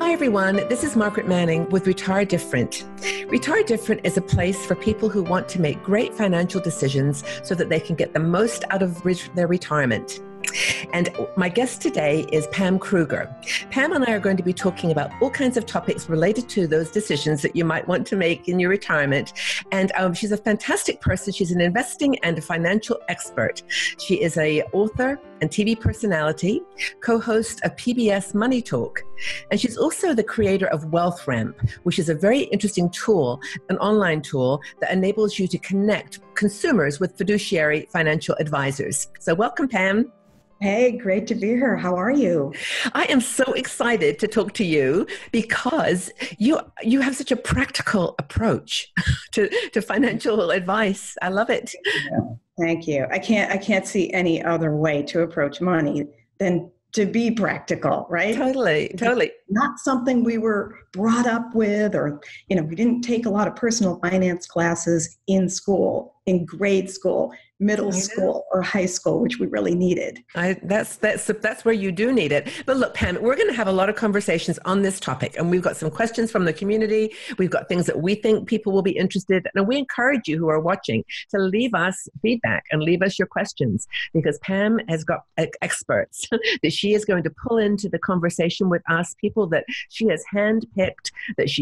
Hi everyone, this is Margaret Manning with Retire Different. Retire Different is a place for people who want to make great financial decisions so that they can get the most out of their retirement. And my guest today is Pam Krueger. Pam and I are going to be talking about all kinds of topics related to those decisions that you might want to make in your retirement. And she's a fantastic person. She's an investing and a financial expert. She is an author and TV personality, co-host of PBS Money Talk. And she's also the creator of Wealth Ramp, which is a very interesting tool, an online tool that enables you to connect consumers with fiduciary financial advisors. So welcome, Pam. Hey, great to be here. How are you? I am so excited to talk to you because you have such a practical approach to financial advice. I love it. Thank you. I can't see any other way to approach money than to be practical, right? Totally. Not something we were brought up with, or, we didn't take a lot of personal finance classes in school, in grade school, middle school, or high school, which we really needed. That's where you do need it. But look, Pam, we're going to have a lot of conversations on this topic, and we've got some questions from the community. We've got things that we think people will be interested in, and we encourage you who are watching to leave us feedback and leave us your questions, because Pam has got experts that she is going to pull into the conversation with us, people that she has handpicked,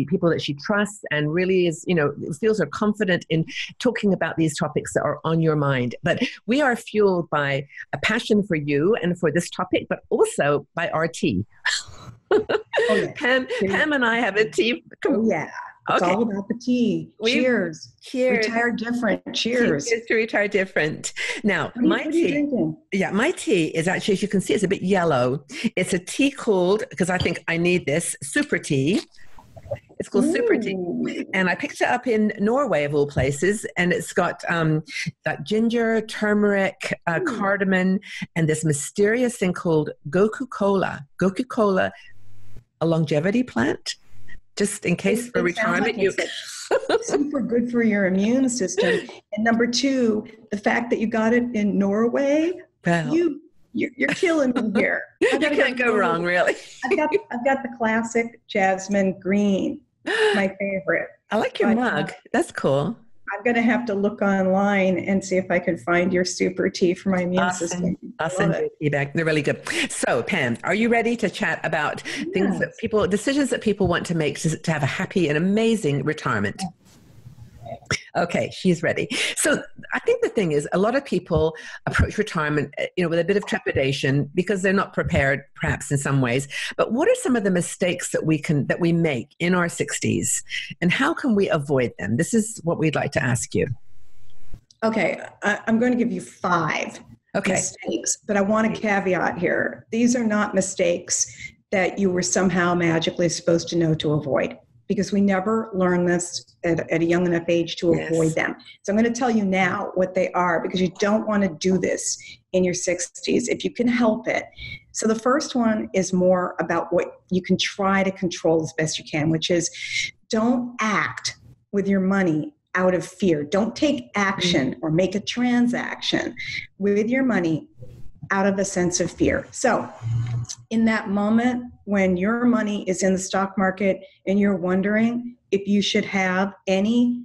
people that she trusts, and really is, feels are confident in talking about these topics that are on your mind. But we are fueled by a passion for you and for this topic, but also by our tea. Pam and I have a tea. It's all about the tea. Cheers. Retire different. Cheers. Cheers to retire different. Now, what are you drinking? Yeah, my tea is actually, as you can see, it's a bit yellow. It's a tea called, because I think I need this, Super Tea. It's called Super Tea. And I picked it up in Norway, of all places. And it's got that ginger, turmeric, cardamom, and this mysterious thing called Goku Cola. Goku Cola, a longevity plant. Just in case for retirement. It's super good for your immune system. And number two, the fact that you got it in Norway, you're killing me here. You can't go wrong, really. I've got the classic jasmine green, my favorite. I like your mug. That's cool. I'm going to have to look online and see if I can find your super tea for my immune system. I'll send you a tea bag. They're really good. So, Pam, are you ready to chat about decisions that people want to make to have a happy and amazing retirement? Okay, she's ready. So I think the thing is, a lot of people approach retirement, with a bit of trepidation because they're not prepared, perhaps in some ways. But what are some of the mistakes that we make in our 60s, and how can we avoid them? This is what we'd like to ask you. Okay, I'm going to give you 5 mistakes, but I want a caveat here. These are not mistakes that you were somehow magically supposed to know to avoid, because we never learn this at a young enough age to avoid them. So I'm going to tell you now what they are, because you don't want to do this in your 60s if you can help it. So the first one is more about what you can try to control as best you can, which is don't act with your money out of fear. Don't take action or make a transaction with your money out of a sense of fear. So in that moment when your money is in the stock market and you're wondering if you should have any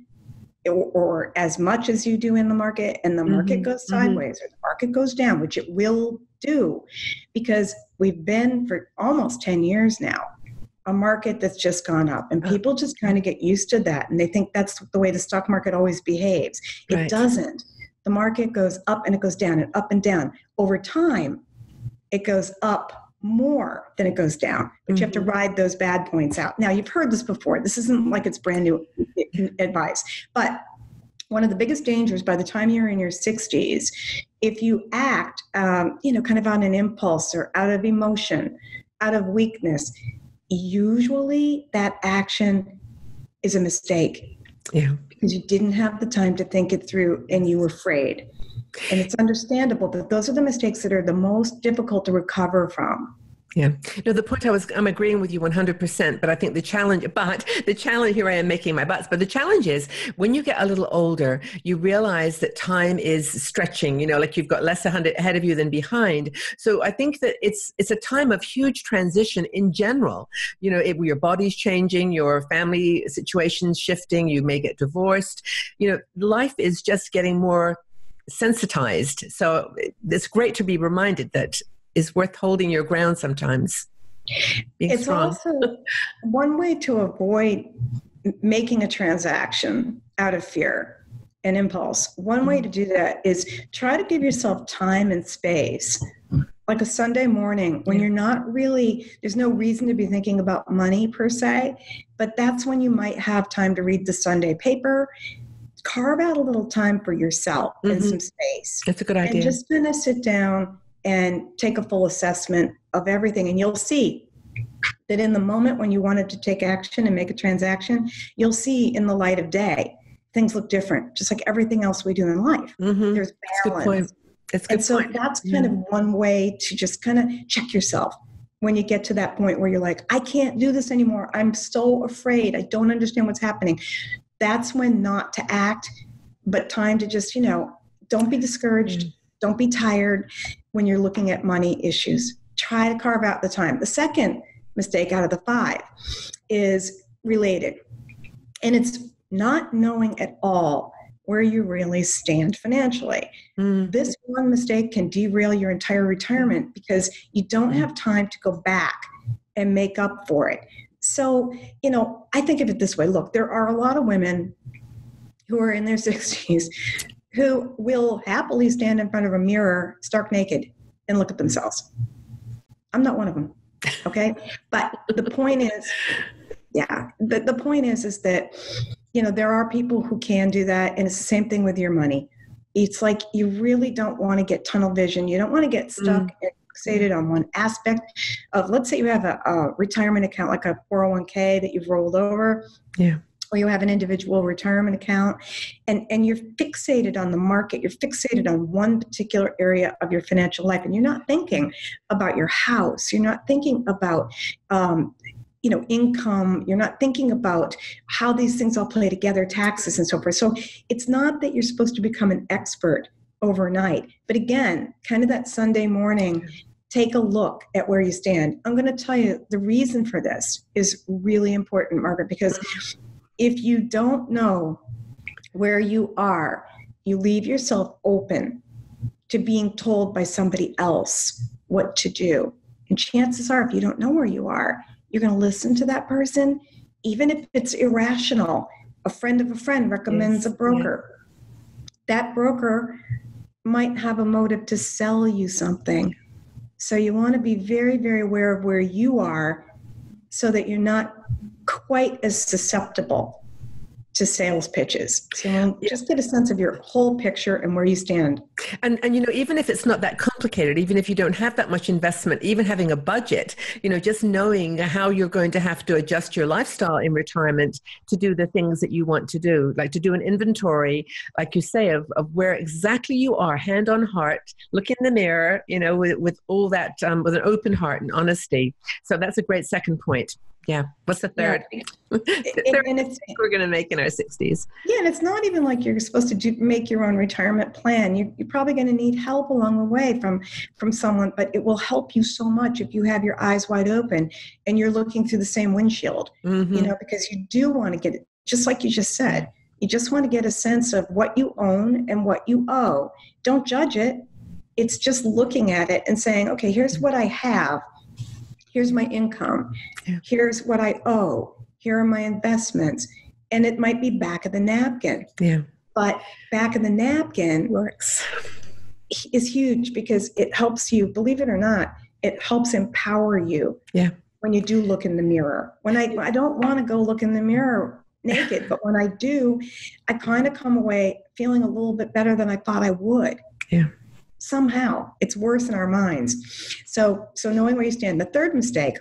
or as much as you do in the market, and the market goes sideways or the market goes down, which it will do, because we've been for almost 10 years now, a market that's just gone up, and people just kind of get used to that, and they think that's the way the stock market always behaves. It doesn't. The market goes up and it goes down and up and down. Over time, it goes up more than it goes down, but you have to ride those bad points out. Now, you've heard this before. This isn't like it's brand new advice, but one of the biggest dangers by the time you're in your 60s, if you act, kind of on an impulse or out of emotion, out of weakness, usually that action is a mistake. Yeah. Because you didn't have the time to think it through and you were afraid. And it's understandable that those are the mistakes that are the most difficult to recover from. Yeah. No, the point I'm agreeing with you 100%, but I think the challenge, here I am making my butts, but the challenge is when you get a little older, you realize that time is stretching, like you've got less ahead of you than behind. So I think that it's a time of huge transition in general. Your body's changing, your family situation's shifting, you may get divorced. Life is just getting more sensitized. So it's great to be reminded that is worth holding your ground sometimes. It's strong. Also one way to avoid making a transaction out of fear and impulse. One way to do that is try to give yourself time and space, like a Sunday morning when you're not really, there's no reason to be thinking about money per se, but that's when you might have time to read the Sunday paper. Carve out a little time for yourself and some space. That's a good idea. And just kind of sit down and take a full assessment of everything. And you'll see that in the moment when you wanted to take action and make a transaction, you'll see in the light of day, things look different, just like everything else we do in life. There's balance. That's a good point. And so that's kind of one way to just kind of check yourself when you get to that point where you're like, I can't do this anymore. I'm so afraid. I don't understand what's happening. That's when not to act, but time to just, don't be discouraged. Don't be tired when you're looking at money issues. Try to carve out the time. The second mistake out of the 5 is related. And it's not knowing at all where you really stand financially. This one mistake can derail your entire retirement because you don't have time to go back and make up for it. So, I think of it this way. Look, there are a lot of women who are in their 60s who will happily stand in front of a mirror stark naked and look at themselves. I'm not one of them, okay? But the point is, the point is that, there are people who can do that, and it's the same thing with your money. It's like you really don't want to get tunnel vision. You don't want to get stuck and fixated on one aspect of, let's say you have a retirement account, like a 401k that you've rolled over. Yeah. Or you have an individual retirement account, and you're fixated on the market, you're fixated on one particular area of your financial life, and you're not thinking about your house, you're not thinking about income, you're not thinking about how these things all play together, taxes and so forth. So it's not that you're supposed to become an expert overnight, but again, kind of that Sunday morning, take a look at where you stand. I'm going to tell you the reason for this is really important, Margaret, because if you don't know where you are, you leave yourself open to being told by somebody else what to do. And chances are, if you don't know where you are, you're going to listen to that person, even if it's irrational. A friend of a friend recommends a broker. That broker might have a motive to sell you something. So you want to be very, very aware of where you are so that you're not quite as susceptible to sales pitches. So just get a sense of your whole picture and where you stand. And even if it's not that complicated, even if you don't have that much investment, even having a budget, just knowing how you're going to have to adjust your lifestyle in retirement to do the things that you want to do, like to do an inventory, like you say, of where exactly you are, hand on heart, look in the mirror, with all that, with an open heart and honesty. So that's a great second point. Yeah. What's the third? Yeah. We're going to make in our 60s. Yeah, and it's not even like you're supposed to make your own retirement plan. You're probably going to need help along the way from someone, but it will help you so much if you have your eyes wide open and you're looking through the same windshield, because you do want to get it, just like you just said, you just want to get a sense of what you own and what you owe. Don't judge it. It's just looking at it and saying, okay, here's what I have. Here's my income. Here's what I owe. Here are my investments. And it might be back of the napkin. Yeah. But back of the napkin works. Is huge because it helps you, believe it or not, it helps empower you. Yeah. When you do look in the mirror. When I don't want to go look in the mirror naked, but when I do, I kind of come away feeling a little bit better than I thought I would. Yeah. Somehow it's worse in our minds. So knowing where you stand. The third mistake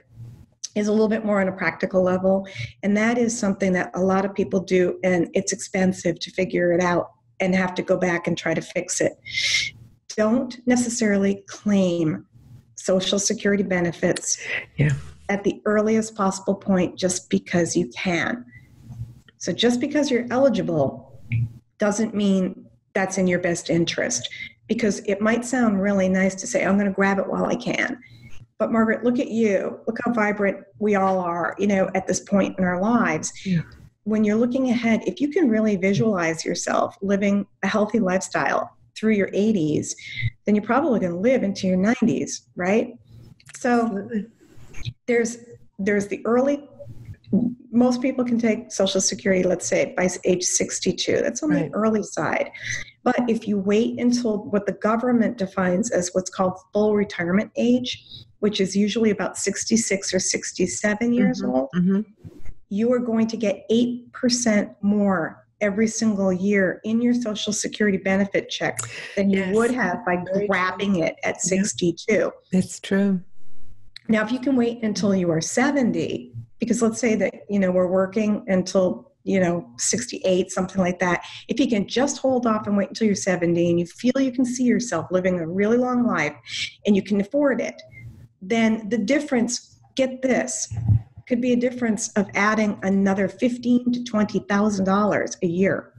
is a little bit more on a practical level. And that is something that a lot of people do. And it's expensive to figure it out and have to go back and try to fix it. Don't necessarily claim Social Security benefits at the earliest possible point just because you can. So just because you're eligible doesn't mean that's in your best interest, because it might sound really nice to say, I'm going to grab it while I can. But Margaret, look at you. Look how vibrant we all are, at this point in our lives. Yeah. When you're looking ahead, if you can really visualize yourself living a healthy lifestyle through your 80s, then you're probably going to live into your 90s, right? So absolutely. There's the early, most people can take Social Security, let's say, by age 62. That's on the early side. But if you wait until what the government defines as what's called full retirement age, which is usually about 66 or 67 years old, you are going to get 8% more every single year in your Social Security benefit check than you would have by grabbing it at 62. It's true. Now, if you can wait until you are 70, because let's say that, we're working until, 68, something like that. If you can just hold off and wait until you're 70 and you feel you can see yourself living a really long life and you can afford it, then the difference, get this, could be a difference of adding another $15,000 to $20,000 a year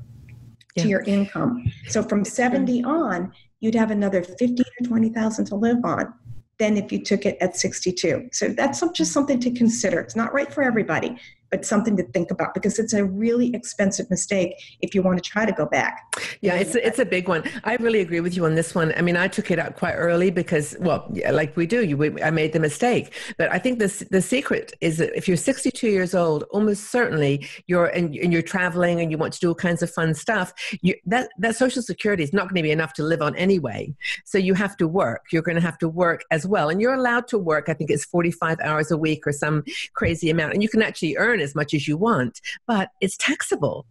to your income. So from 70 on, you'd have another $15,000 or $20,000 to live on than if you took it at 62. So that's just something to consider. It's not right for everybody, but something to think about, because it's a really expensive mistake if you want to try to go back. Yeah, it's a big one. I really agree with you on this one. I mean, I took it out quite early because, like we do, I made the mistake. But I think the secret is that if you're 62 years old, almost certainly you're traveling and you want to do all kinds of fun stuff, that Social Security is not going to be enough to live on anyway. So you have to work. You're going to have to work as well. And you're allowed to work, I think it's 45 hours a week or some crazy amount. And you can actually earn as much as you want, but it's taxable.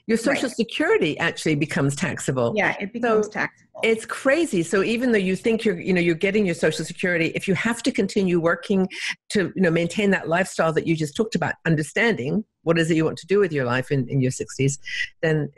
Your Social Security actually becomes taxable. Yeah, it becomes taxable. It's crazy. So even though you think you're getting your Social Security, if you have to continue working to maintain that lifestyle that you just talked about, understanding what is it you want to do with your life in your 60s, then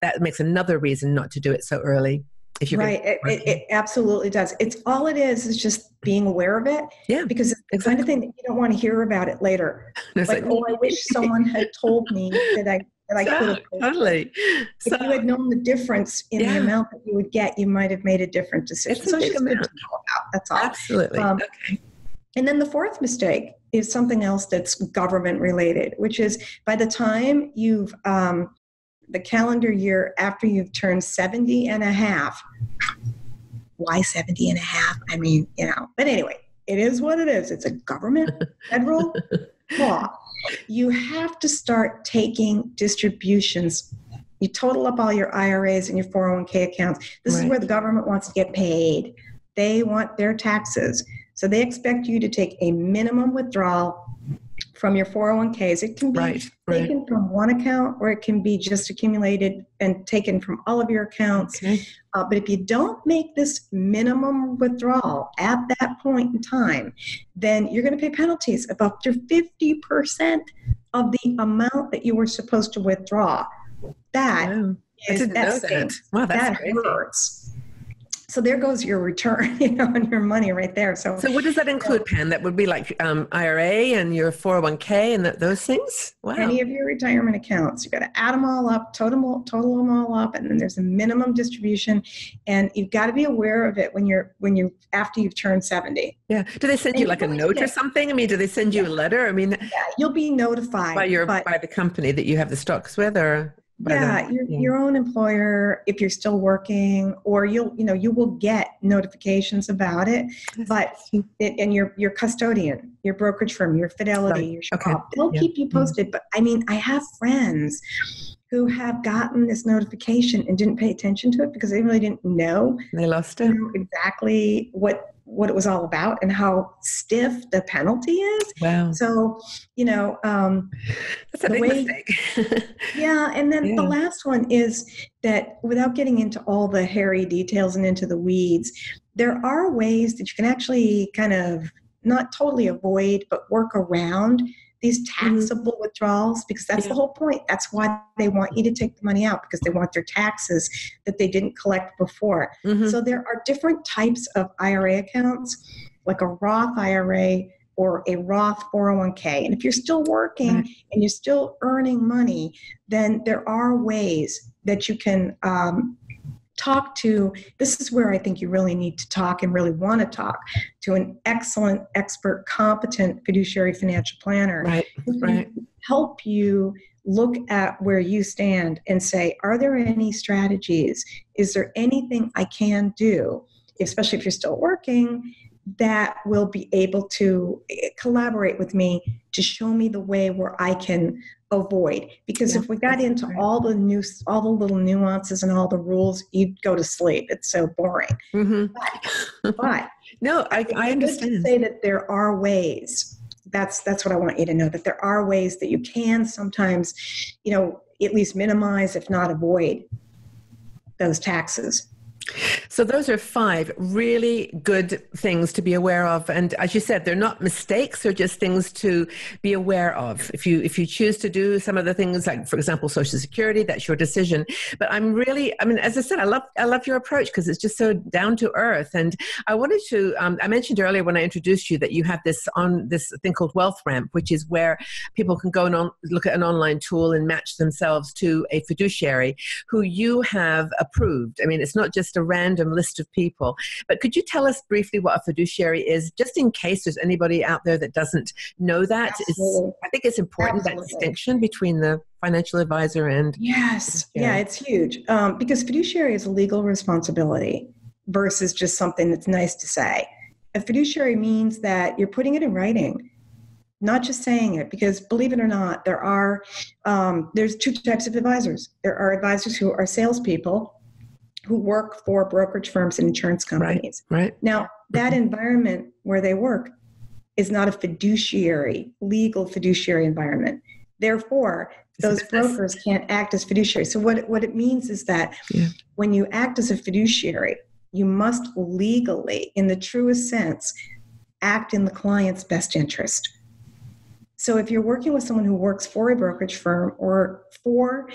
that makes another reason not to do it so early. If you're it absolutely does. It's all it is just being aware of it. Yeah, because it's the kind of thing that you don't want to hear about it later. Like, I wish someone had told me that I could have. Totally. If you had known the difference in the amount that you would get, you might have made a different decision. It's a big amount. Good to know about. That's all. Absolutely. Okay. And then the fourth mistake is something else that's government related, which is by the time you've the calendar year after you've turned 70 and a half. Why 70 and a half? I mean, but anyway, it is what it is. It's a government federal law. You have to start taking distributions. You total up all your IRAs and your 401k accounts. This is where the government wants to get paid. They want their taxes. So they expect you to take a minimum withdrawal from your 401ks. It can be taken from one account, or it can be just accumulated and taken from all of your accounts. Okay. But if you don't make this minimum withdrawal at that point in time, then you're going to pay penalties of up to 50% of the amount that you were supposed to withdraw. That hurts. So there goes your return, on your money right there. So what does that include, Pam? That would be like IRA and your 401k and those things? Wow. Any of your retirement accounts. You got to add them all up, total them all up, and then there's a minimum distribution. And you've got to be aware of it when you after you've turned 70. Yeah. Do they send you like a note or something? I mean, do they send you a letter? I mean, you'll be notified by the company that you have the stocks with, or your own employer, if you're still working, or you will get notifications about it. But and your custodian, your brokerage firm, your Fidelity, your Schwab, they'll keep you posted. But I mean, I have friends who have gotten this notification and didn't pay attention to it because they really didn't know. They lost it. Exactly what it was all about and how stiff the penalty is. Wow. So, that's a big mistake. And then the last one is that, without getting into all the hairy details and into the weeds, there are ways that you can actually kind of not totally avoid, but work around these taxable withdrawals, because that's the whole point. That's why they want you to take the money out, because they want their taxes that they didn't collect before. So there are different types of IRA accounts. like a Roth IRA or a Roth 401k. And if you're still working and you're still earning money, then there are ways that you can talk to. This is where I think you really need to talk and really want to talk to an excellent, expert, competent fiduciary financial planner. Who can help you look at where you stand and say, are there any strategies? Is there anything I can do, especially if you're still working, that will be able to collaborate with me to show me the way where I can avoid? Because if we got into all the little nuances and all the rules, you'd go to sleep. It's so boring. But no, I understand. To say that there are ways. That's what I want you to know, that there are ways that you can sometimes, at least minimize, if not avoid, those taxes. So those are 5 really good things to be aware of. And as you said, they're not mistakes, they're just things to be aware of. If you choose to do some of the things, like, for example, Social Security, that's your decision. But as I said, I love your approach because it's just so down to earth. And I wanted to, I mentioned earlier when I introduced you that you have this thing called Wealth Ramp, which is where people can go and look at an online tool and match themselves to a fiduciary who you have approved. I mean, it's not just a random list of people. But could you tell us briefly what a fiduciary is, just in case there's anybody out there that doesn't know that? I think it's important, that distinction between the financial advisor and... Yes. Yeah, it's huge. Because fiduciary is a legal responsibility versus just something that's nice to say. A fiduciary means that you're putting it in writing, not just saying it, because believe it or not, there's 2 types of advisors. There are advisors who are salespeople who work for brokerage firms and insurance companies. Now, that environment where they work is not a legal fiduciary environment. Therefore, those brokers can't act as fiduciaries. So what it means is that when you act as a fiduciary, you must legally, in the truest sense, act in the client's best interest. So if you're working with someone who works for a brokerage firm or for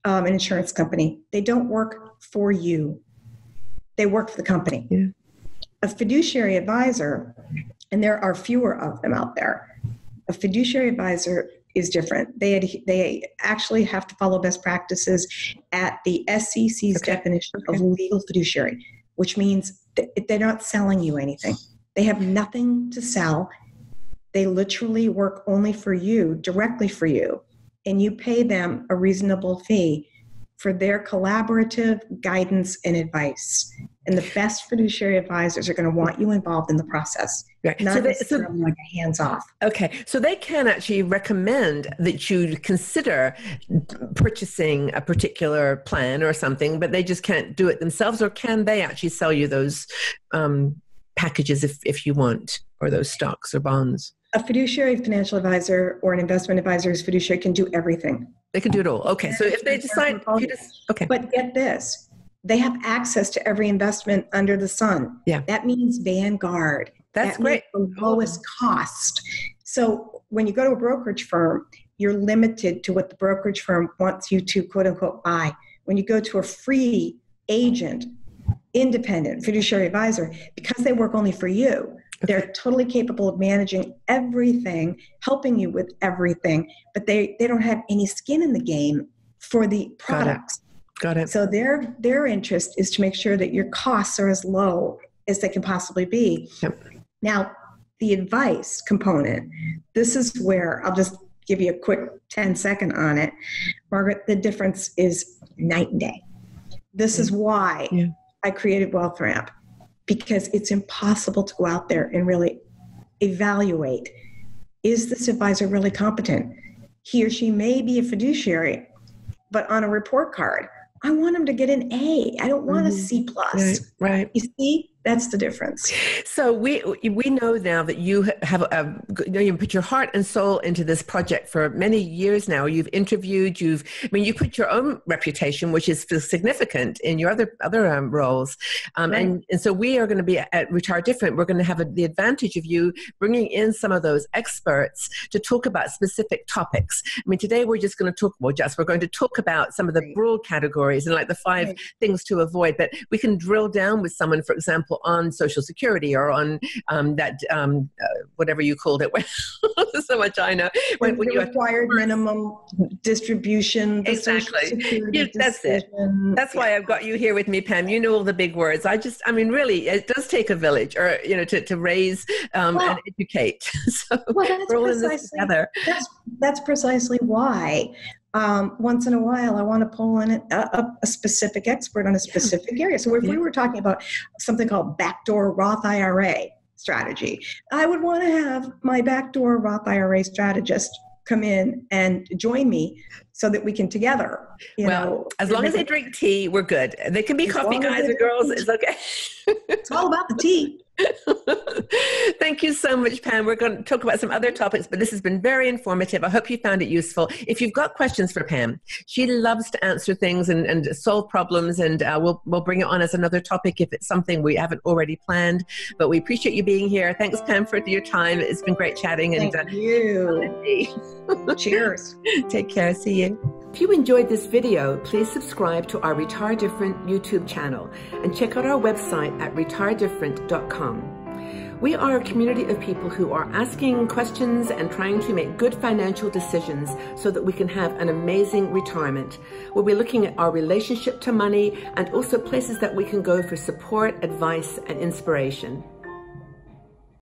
an insurance company, they don't work for you. They work for the company. A fiduciary advisor, and there are fewer of them out there, a fiduciary advisor is different. They actually have to follow best practices at the SEC's definition of legal fiduciary, which means that they're not selling you anything. They have nothing to sell. They literally work only for you, directly for you, and you pay them a reasonable fee for their collaborative guidance and advice. And the best fiduciary advisors are going to want you involved in the process, not necessarily like a hands-off. Okay, so they can actually recommend that you consider purchasing a particular plan or something, but they just can't do it themselves, or can they actually sell you those packages if you want, or those stocks or bonds? A fiduciary financial advisor or an investment advisor's fiduciary can do everything. They can do it all. Okay, so if they decide... But get this. They have access to every investment under the sun. That means Vanguard. That's great. The lowest cost. So when you go to a brokerage firm, you're limited to what the brokerage firm wants you to, quote unquote, buy. When you go to a free agent, independent fiduciary advisor, because they work only for you, they're totally capable of managing everything, helping you with everything, but they don't have any skin in the game for the products. Got it. So their interest is to make sure that your costs are as low as they can possibly be. Now, the advice component, this is where I'll just give you a quick 10-second on it. Margaret, the difference is night and day. This is why I created Wealth Ramp, because it's impossible to go out there and really evaluate, is this advisor really competent? He or she may be a fiduciary, but on a report card, I want him to get an A. I don't want a C+. Right. You see, that's the difference. So we know now that you have you put your heart and soul into this project for many years now. You've interviewed, you put your own reputation, which is significant in your other roles. And so we are going to be at Retire Different. We're going to have the advantage of you bringing in some of those experts to talk about specific topics. Today we're just going to talk, we're going to talk about some of the broad categories and like the 5 things to avoid, but we can drill down with someone, for example, example, on Social Security or on whatever you called it. So much I know. When you required minimum distribution. Exactly. That's it. That's why I've got you here with me, Pam. You know all the big words. Really, it does take a village, or to raise and educate. So we're all in this together. That's precisely why. Once in a while, I want to pull in a specific expert on a specific area. So if we were talking about something called backdoor Roth IRA strategy, I would want to have my backdoor Roth IRA strategist come in and join me so that we can together, as long as they drink tea, we're good. They can be coffee guys or girls. It's okay. It's all about the tea. Thank you so much, Pam. We're going to talk about some other topics, but this has been very informative. I hope you found it useful. If you've got questions for Pam, she loves to answer things and solve problems, and we'll bring it on as another topic if it's something we haven't already planned. But we appreciate you being here. Thanks, Pam, for your time. It's been great chatting. Thank you. Cheers. Take care. See you. If you enjoyed this video, please subscribe to our Retire Different YouTube channel and check out our website at retiredifferent.com. We are a community of people who are asking questions and trying to make good financial decisions so that we can have an amazing retirement. We'll be looking at our relationship to money and also places that we can go for support, advice, and inspiration.